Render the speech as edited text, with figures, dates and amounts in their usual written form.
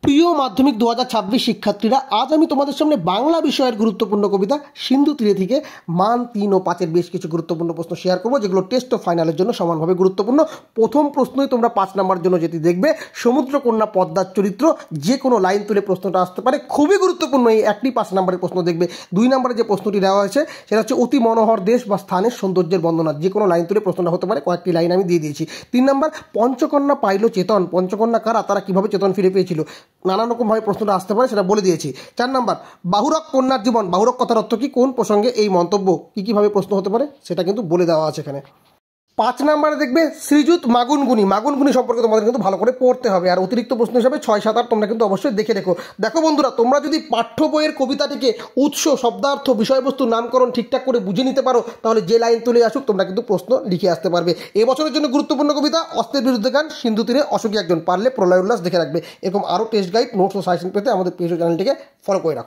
প্রিয় মাধ্যমিক 2026 শিক্ষার্থীরা, আজ আমি তোমাদের সামনে বাংলা বিষয়ের গুরুত্বপূর্ণ কবিতা সিন্ধু তীরে থেকে মান 3 ও 5 এর বেশ কিছু গুরুত্বপূর্ণ প্রশ্ন শেয়ার করবো, যেগুলো টেস্ট ও ফাইনালের জন্য সমানভাবে গুরুত্বপূর্ণ। প্রথম প্রশ্নই তোমরা 5 নাম্বার জন্য যেটি দেখবে, সমুদ্রকন্যা পদ্মার চরিত্র, যে কোনো লাইন তুলে প্রশ্নটা আসতে পারে, খুবই গুরুত্বপূর্ণ। এই একটি 5 নাম্বারের প্রশ্ন দেখবে। 2 নম্বরে যে প্রশ্নটি দেওয়া হয়েছে সেটা হচ্ছে অতি মনোহর দেশ বা স্থানের সৌন্দর্যের বর্ণনা, যে কোনো লাইন তুলে প্রশ্নটা হতে পারে, কয়েকটি লাইন আমি দিয়ে দিয়েছি। 3 নম্বর, পঞ্চকন্যা পাইল চেতন, পঞ্চকন্যা কারা, তারা কিভাবে চেতন ফিরে পেয়েছিল, নানান রকমভাবে প্রশ্নটা আসতে পারে, সেটা বলে দিয়েছি। 4 নম্বর, বাহুরক কন্যার জীবন, বাহুরক কথার অর্থ কি, কোন প্রসঙ্গে এই মন্তব্য, কীভাবে প্রশ্ন হতে পারে সেটা কিন্তু বলে দেওয়া আছে এখানে। 5 নম্বরে দেখবে শ্রীযুত মাগুনগুনি, মাগুনগুনি সম্পর্কে তোমাদের কিন্তু ভালো করে পড়তে হবে। আর অতিরিক্ত প্রশ্ন হিসাবে 6, 7, 8 তোমরা কিন্তু অবশ্যই দেখে রেখো। দেখো বন্ধুরা, তোমরা যদি পাঠ্য বইয়ের কবিতাটিকে উৎস, শব্দার্থ, বিষয়বস্তু, নামকরণ ঠিকঠাক করে বুঝে নিতে পারো, তাহলে যে লাইন তুলে আসুক তোমরা কিন্তু প্রশ্ন লিখে আসতে পারবে। এবছরের জন্য গুরুত্বপূর্ণ কবিতা অস্ত্রের বিরুদ্ধে গান, সিন্ধু তীরে অশোকী একজন, পারলে প্রলয় উল্লাস দেখে রাখবে। এরকম আরও টেস্ট গাইড, নোটস ও সাজেশন পেতে আমাদের পেজ ও চ্যানেলটিকে ফলো করে রাখো।